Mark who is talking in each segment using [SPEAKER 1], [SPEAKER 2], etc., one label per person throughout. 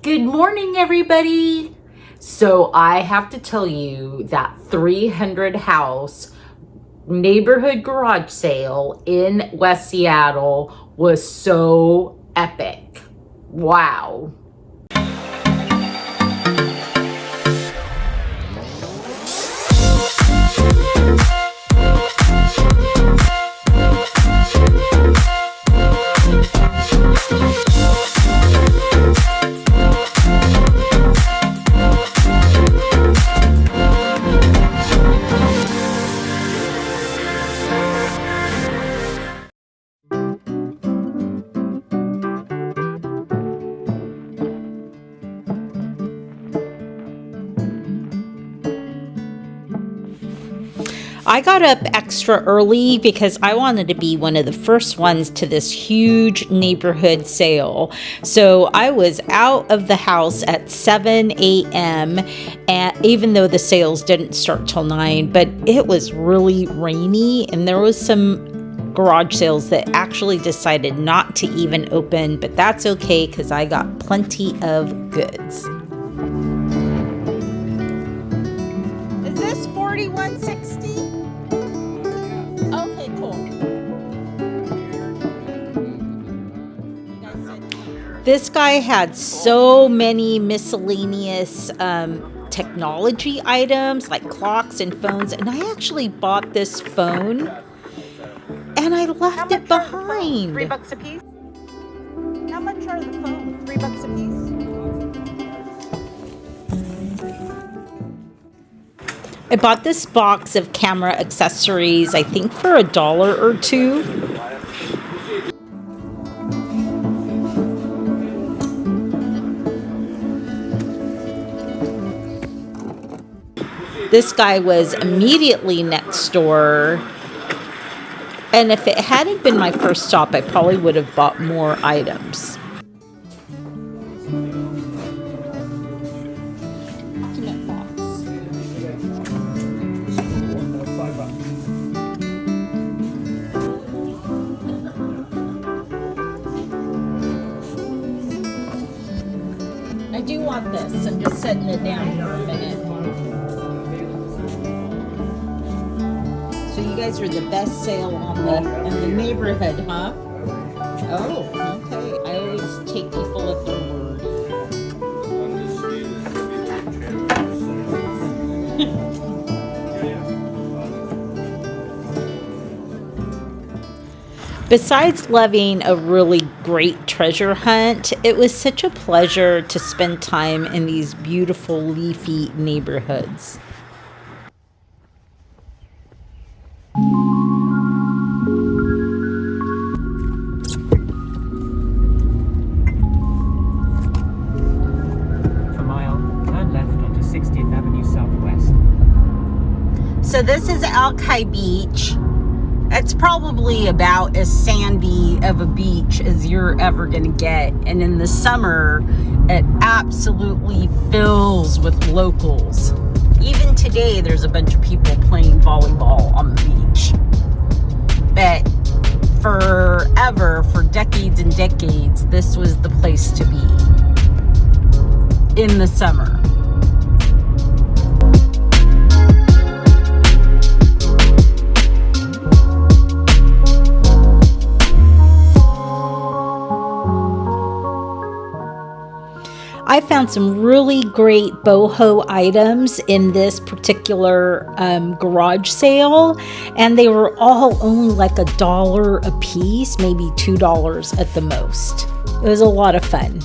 [SPEAKER 1] Good morning, everybody. So I have to tell you that 300 house neighborhood garage sale in West Seattle was so epic. Wow. I got up extra early because I wanted to be one of the first ones to this huge neighborhood sale. So I was out of the house at 7 a.m. and even though the sales didn't start till 9, but it was really rainy and there was some garage sales that actually decided not to even open, but that's okay because I got plenty of goods. Is this 4160? Okay, cool. This guy had so many miscellaneous technology items like clocks and phones, and I actually bought this phone and I left it behind.
[SPEAKER 2] $3 a piece? How much are the phones? $3 a piece?
[SPEAKER 1] I bought this box of camera accessories, I think for $1 or $2. This guy was immediately next door. And if it hadn't been my first stop, I probably would have bought more items. I do want this. I'm just setting it down for a minute. So you guys are the best sale in the neighborhood, huh? Oh, okay. I always take people at their word. Besides loving a really great treasure hunt, it was such a pleasure to spend time in these beautiful leafy neighborhoods. So this is Alki Beach. It's probably about as sandy of a beach as you're ever going to get. And in the summer, it absolutely fills with locals. Even today, there's a bunch of people playing volleyball on the beach. But forever, for decades and decades, this was the place to be in the summer. I found some really great boho items in this particular garage sale, and they were all only like $1 a piece, maybe $2 at the most. It was a lot of fun.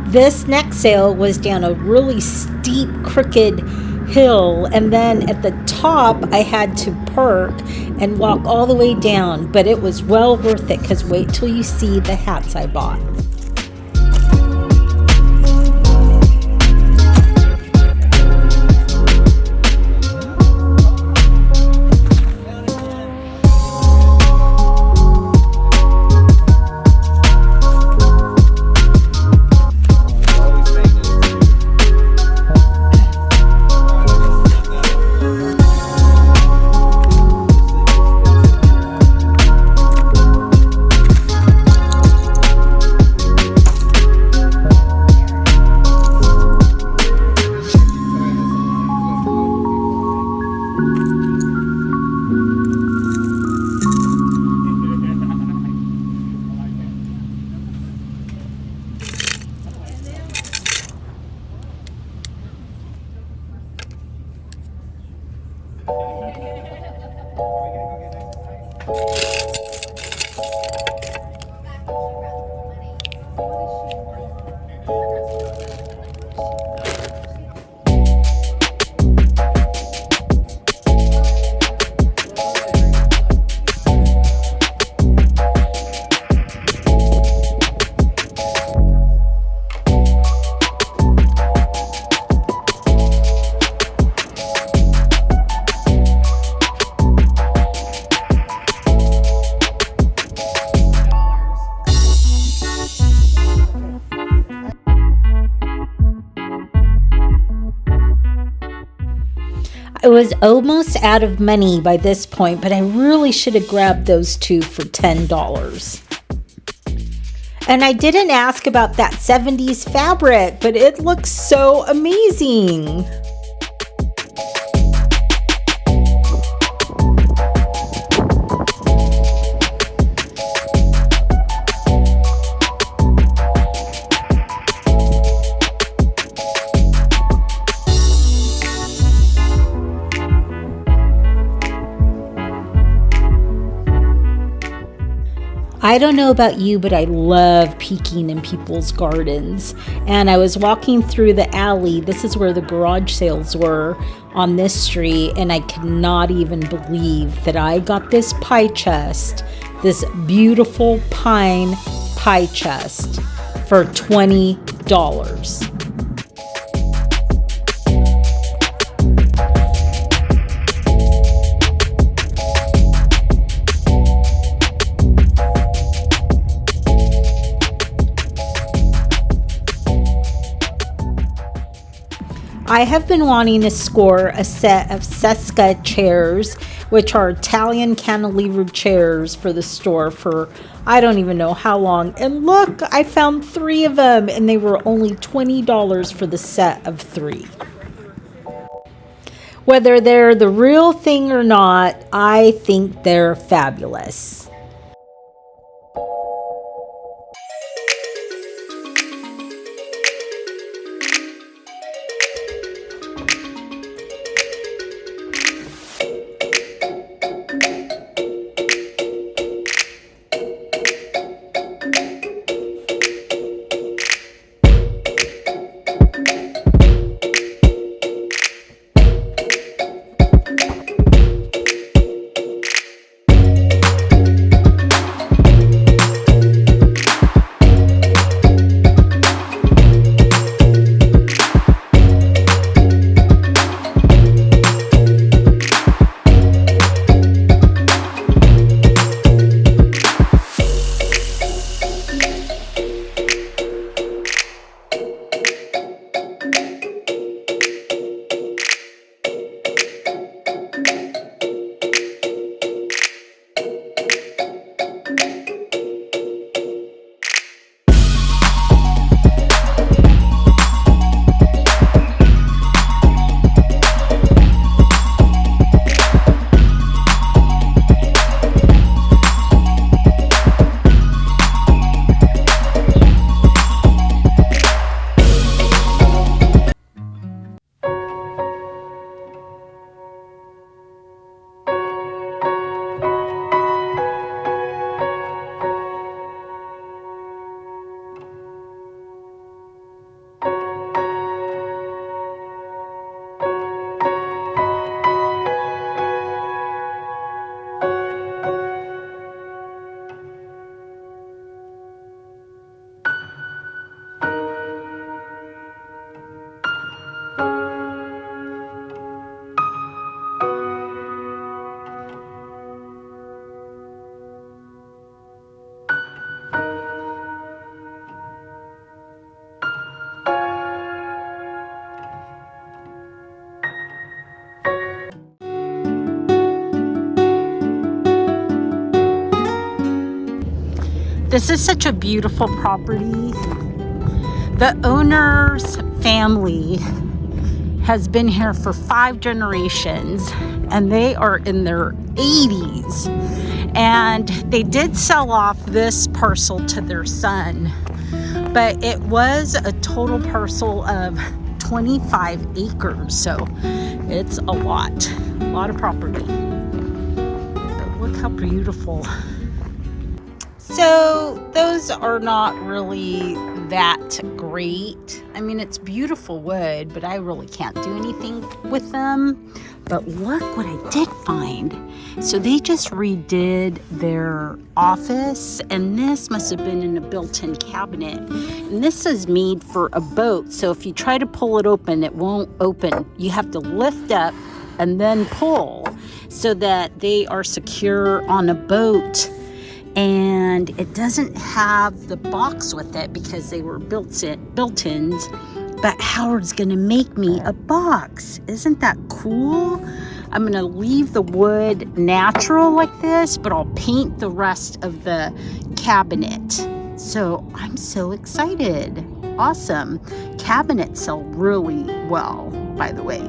[SPEAKER 1] This next sale was down a really steep, crooked hill, and then at the top I had to park and walk all the way down, but it was well worth it because wait till you see the hats I bought. I was almost out of money by this point, but I really should have grabbed those two for $10. And I didn't ask about that 70s fabric, but it looks so amazing. I don't know about you, but I love peeking in people's gardens. And I was walking through the alley. This is where the garage sales were on this street. And I could not even believe that I got this pie chest, this beautiful pine pie chest for $20. I have been wanting to score a set of Sesca chairs, which are Italian cantilevered chairs for the store for I don't even know how long. And look, I found 3 of them and they were only $20 for the set of 3. Whether they're the real thing or not, I think they're fabulous. This is such a beautiful property. The owner's family has been here for 5 generations and they are in their 80s. And they did sell off this parcel to their son, but it was a total parcel of 25 acres. So it's a lot of property. But look how beautiful. So those are not really that great. I mean, it's beautiful wood, but I really can't do anything with them. But look what I did find. So they just redid their office, and this must have been in a built-in cabinet. And this is made for a boat. So if you try to pull it open, it won't open. You have to lift up and then pull so that they are secure on a boat. And it doesn't have the box with it because they were built-ins. But Howard's gonna make me a box. Isn't that cool? I'm gonna leave the wood natural like this, but I'll paint the rest of the cabinet. So I'm so excited. Awesome. Cabinets sell really well, by the way.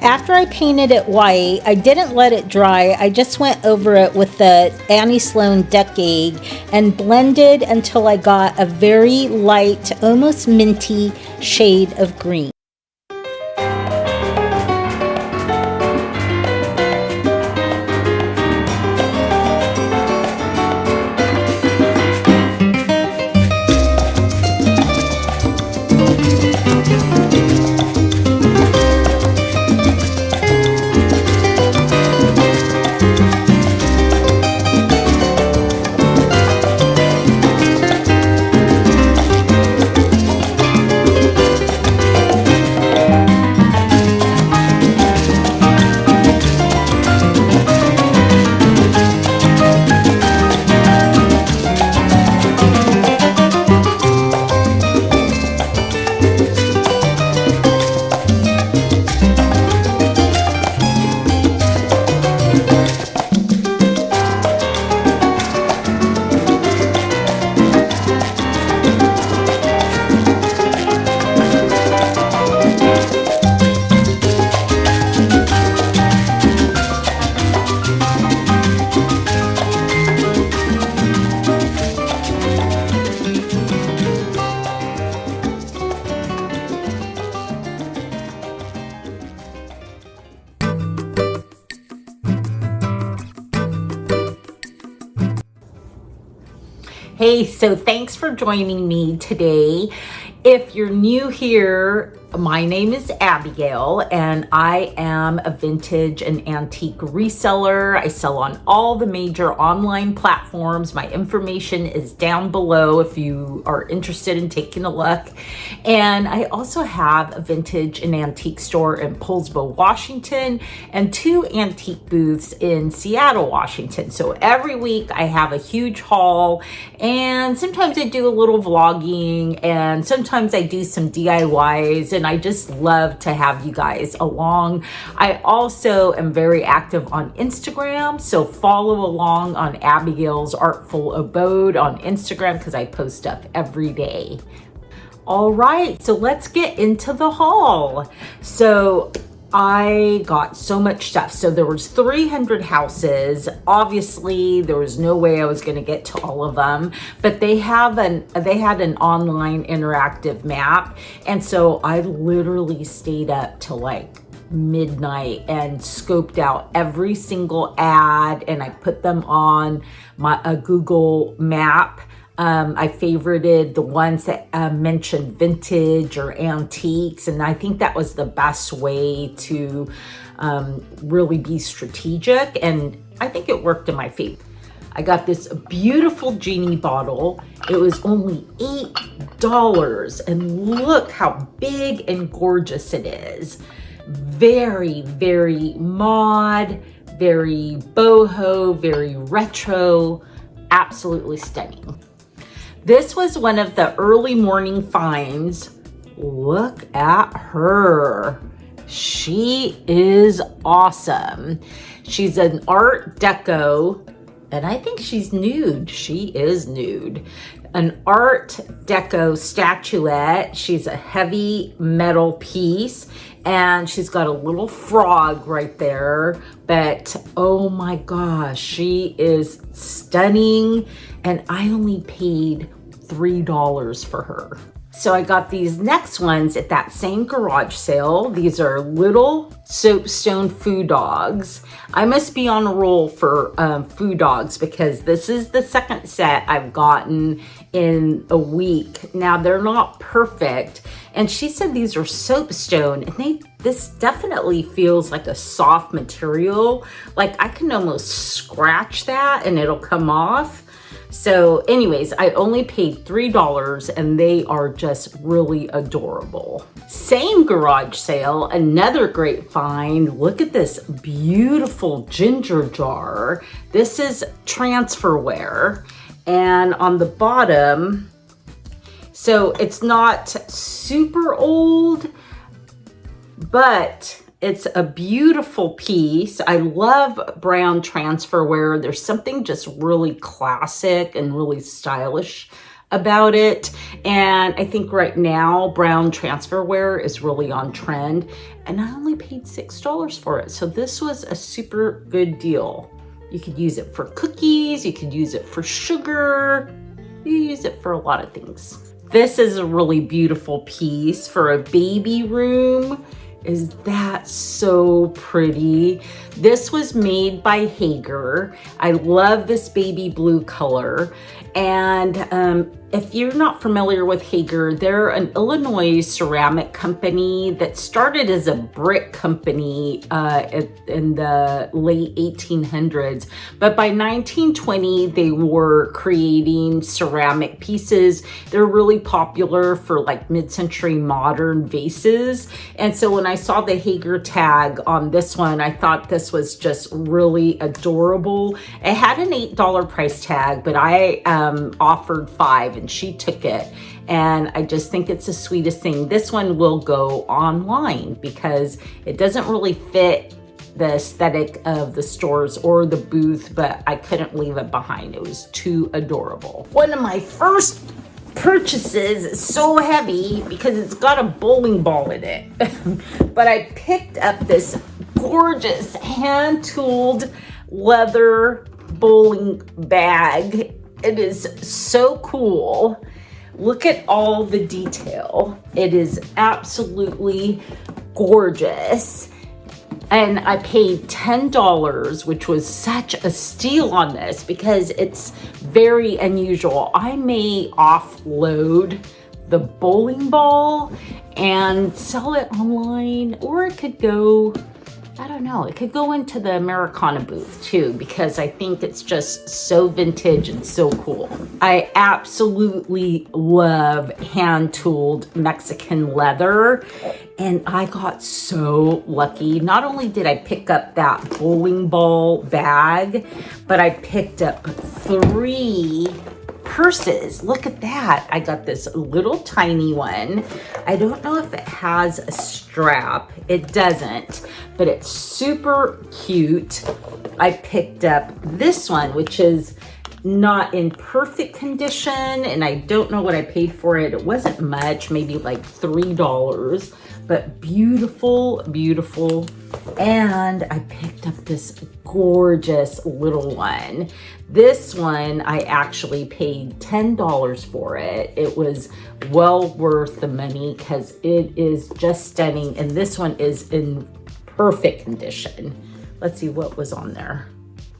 [SPEAKER 1] After I painted it white, I didn't let it dry. I just went over it with the Annie Sloan Decade and blended until I got a very light, almost minty shade of green. Hey, so thanks for joining me today. If you're new here, my name is Abigail and I am a vintage and antique reseller. I sell on all the major online platforms. My information is down below if you are interested in taking a look. And I also have a vintage and antique store in Poulsbo, Washington, and 2 antique booths in Seattle, Washington. So every week I have a huge haul, and sometimes I do a little vlogging, and sometimes I do some DIYs, and I just love to have you guys along. I also am very active on Instagram, so follow along on Abigail's Artful Abode on Instagram because I post stuff every day. All right, so let's get into the haul. So I got so much stuff. So there was 300 houses. Obviously, there was no way I was going to get to all of them, but they had an online interactive map. And so I literally stayed up till like midnight and scoped out every single ad, and I put them on a Google map. I favorited the ones that mentioned vintage or antiques, and I think that was the best way to really be strategic, and I think it worked in my favor. I got this beautiful genie bottle. It was only $8, and look how big and gorgeous it is. Very, very mod, very boho, very retro, absolutely stunning. This was one of the early morning finds. Look at her. She is awesome. She's an Art Deco, and I think she's nude. She is nude. An Art Deco statuette. She's a heavy metal piece, and she's got a little frog right there. But oh my gosh, she is stunning, and I only paid $3 for her. So I got these next ones at that same garage sale. These are little soapstone food dogs. I must be on a roll for food dogs, because this is the second set I've gotten in a week. Now, they're not perfect, and she said these are soapstone, and this definitely feels like a soft material. Like I can almost scratch that and it'll come off. So anyways, I only paid $3, and they are just really adorable. Same garage sale, another great find. Look at this beautiful ginger jar. This is transferware, and on the bottom, so it's not super old, but it's a beautiful piece. I love brown transferware. There's something just really classic and really stylish about it. And I think right now, brown transferware is really on trend. And I only paid $6 for it. So this was a super good deal. You could use it for cookies. You could use it for sugar. You use it for a lot of things. This is a really beautiful piece for a baby room. Is that so pretty? This was made by Hager. I love this baby blue color. And if you're not familiar with Hager, they're an Illinois ceramic company that started as a brick company in the late 1800s. But by 1920, they were creating ceramic pieces. They're really popular for like mid-century modern vases. And so when I saw the Hager tag on this one, I thought this was just really adorable. It had an $8 price tag, but I offered $5, and she took it. And I just think it's the sweetest thing. This one will go online because it doesn't really fit the aesthetic of the stores or the booth, but I couldn't leave it behind. It was too adorable. One of my first purchases is so heavy because it's got a bowling ball in it. But I picked up this gorgeous hand-tooled leather bowling bag. It is so cool. Look at all the detail. It is absolutely gorgeous. And I paid $10, which was such a steal on this because it's very unusual. I may offload the bowling ball and sell it online, or it could go, I don't know, it could go into the Americana booth too, because I think it's just so vintage and so cool. I absolutely love hand-tooled Mexican leather, and I got so lucky. Not only did I pick up that bowling ball bag, but I picked up 3 purses. Look at that. I got this little tiny one. I don't know if it has a strap. It doesn't, but it's super cute. I picked up this one, which is not in perfect condition, and I don't know what I paid for it. It wasn't much, maybe like $3, but beautiful, beautiful. And I picked up this gorgeous little one. This one, I actually paid $10 for it. It was well worth the money because it is just stunning. And this one is in perfect condition. Let's see what was on there.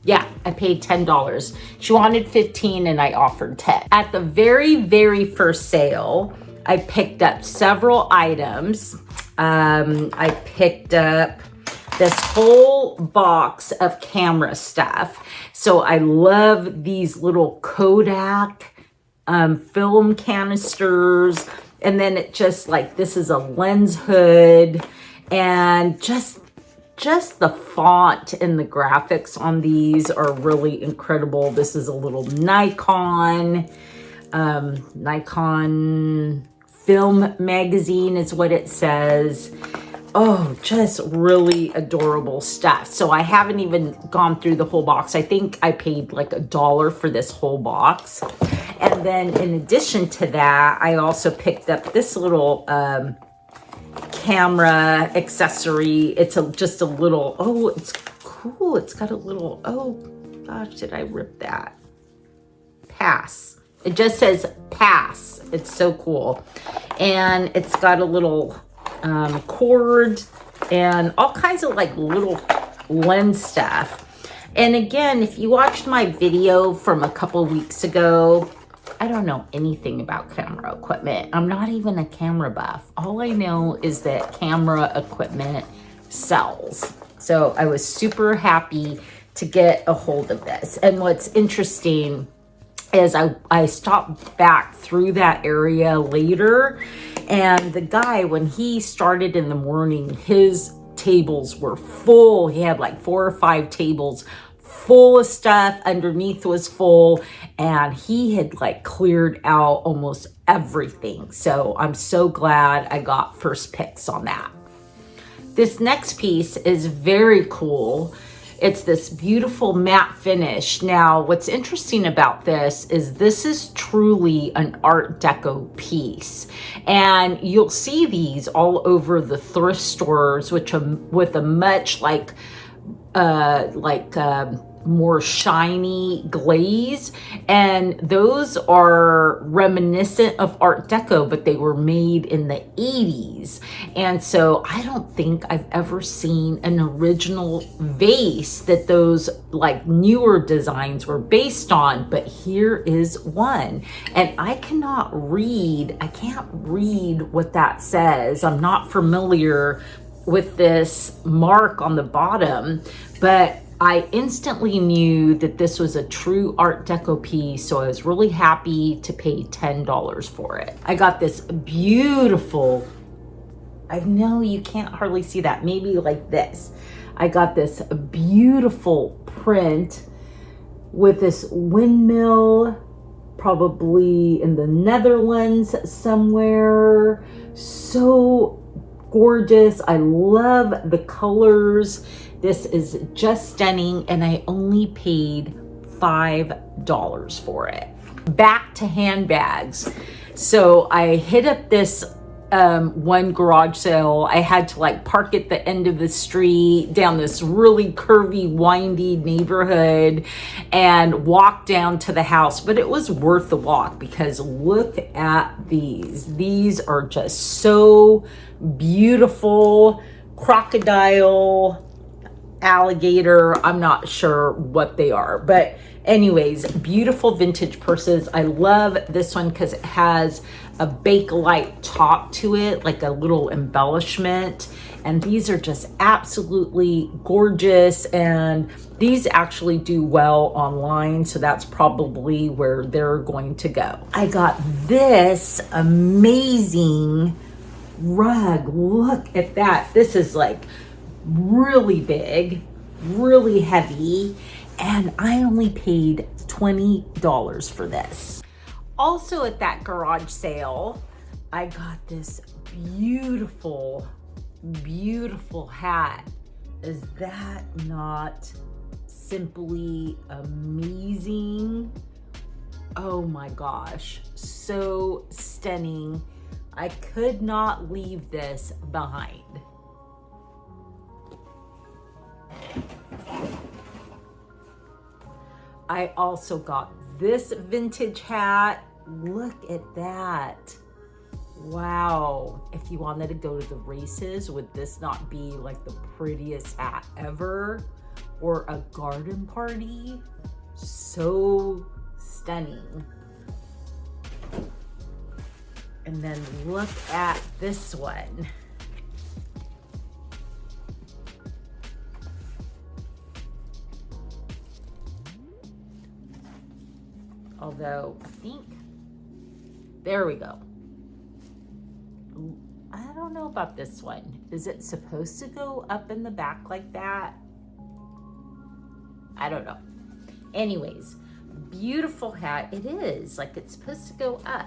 [SPEAKER 1] Yeah, I paid $10. She wanted 15 and I offered 10. At the very, very first sale, I picked up several items. I picked up this whole box of camera stuff. So I love these little Kodak film canisters. And then it just like, this is a lens hood, and just the font and the graphics on these are really incredible. This is a little Nikon film magazine is what it says. Oh, just really adorable stuff. So I haven't even gone through the whole box. I think I paid like $1 for this whole box. And then in addition to that, I also picked up this little camera accessory. It's just a little, oh, it's cool. It's got a little, oh gosh, did I rip that? Pass. It just says pass. It's so cool. And it's got a little cord and all kinds of like little lens stuff. And again, if you watched my video from a couple weeks ago, I don't know anything about camera equipment. I'm not even a camera buff. All I know is that camera equipment sells. So I was super happy to get a hold of this. And what's interesting is I stopped back through that area later, and the guy, when he started in the morning, his tables were full. He had like 4 or 5 tables full of stuff. Underneath was full, and he had like cleared out almost everything. So I'm so glad I got first picks on that. This next piece is very cool. It's this beautiful matte finish. Now, what's interesting about this is truly an Art Deco piece. And you'll see these all over the thrift stores, which with a much more shiny glaze, and those are reminiscent of Art Deco, but they were made in the 80s. And so I don't think I've ever seen an original vase that those like newer designs were based on, but here is one. And I can't read what that says. I'm not familiar with this mark on the bottom, but I instantly knew that this was a true Art Deco piece, so I was really happy to pay $10 for it. I got this beautiful, I know you can't hardly see that, maybe like this. I got this beautiful print with this windmill, probably in the Netherlands somewhere. So gorgeous. I love the colors. This is just stunning, and I only paid $5 for it. Back to handbags. So I hit up this one garage sale. I had to like park at the end of the street down this really curvy, windy neighborhood and walk down to the house, but it was worth the walk because look at these. These are just so beautiful. Crocodile, alligator, I'm not sure what they are, but anyways, beautiful vintage purses. I love this one because it has a Bakelite top to it, like a little embellishment, and these are just absolutely gorgeous, and these actually do well online, so that's probably where they're going to go. I got this amazing rug. Look at that. This is like really big, really heavy, and I only paid $20 for this. Also at that garage sale, I got this beautiful, beautiful hat. Is that not simply amazing? Oh my gosh, so stunning. I could not leave this behind. I also got this vintage hat. Look at that. Wow. If you wanted to go to the races, would this not be like the prettiest hat ever? Or a garden party? So stunning. And then look at this one. Although I think, there we go. I don't know about this one. Is it supposed to go up in the back like that? I don't know. Anyways, beautiful hat. It is like it's supposed to go up,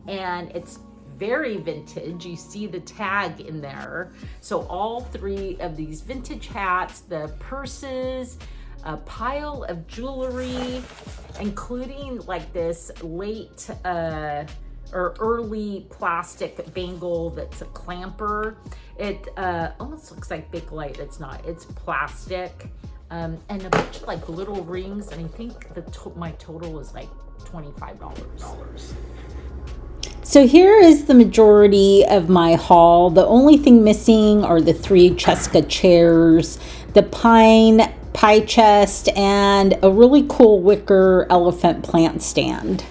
[SPEAKER 1] and it's very vintage. You see the tag in there. So all three of these vintage hats, the purses, a pile of jewelry, including like this late or early plastic bangle that's a clamper. It almost looks like Big Light. It's not, it's plastic. And a bunch of like little rings, and I think my total was like $25. So here is the majority of my haul. The only thing missing are the 3 Cheska chairs, the pine pie chest, and a really cool wicker elephant plant stand.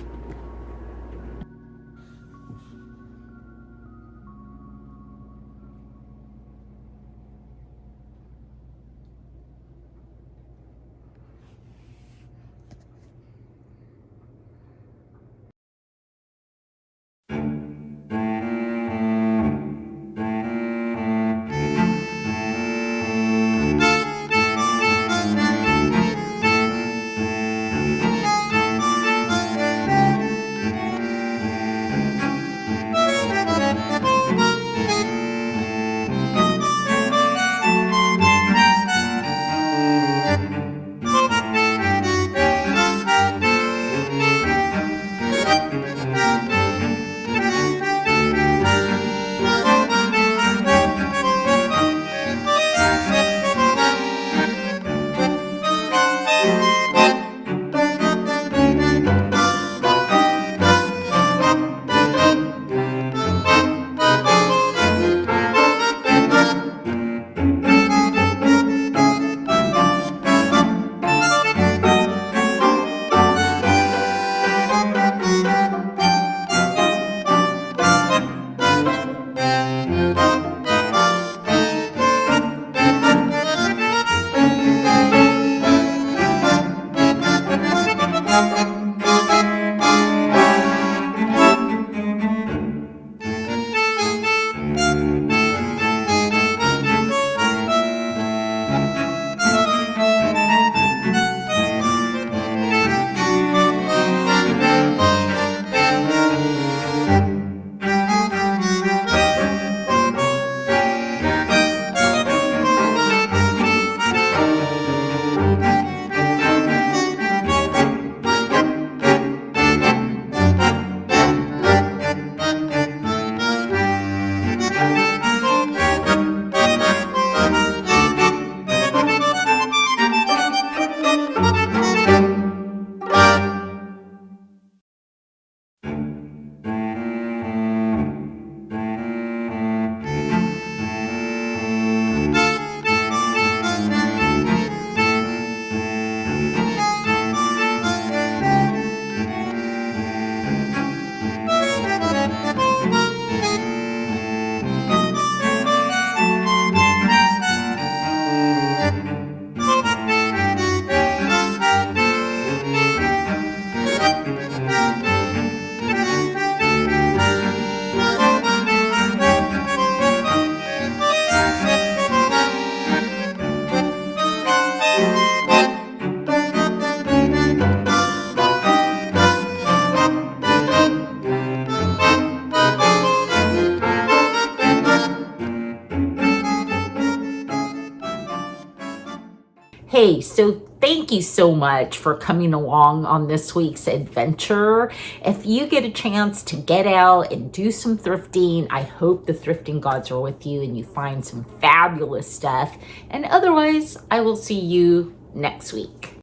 [SPEAKER 1] Hey, so thank you so much for coming along on this week's adventure. If you get a chance to get out and do some thrifting, I hope the thrifting gods are with you and you find some fabulous stuff. And otherwise, I will see you next week.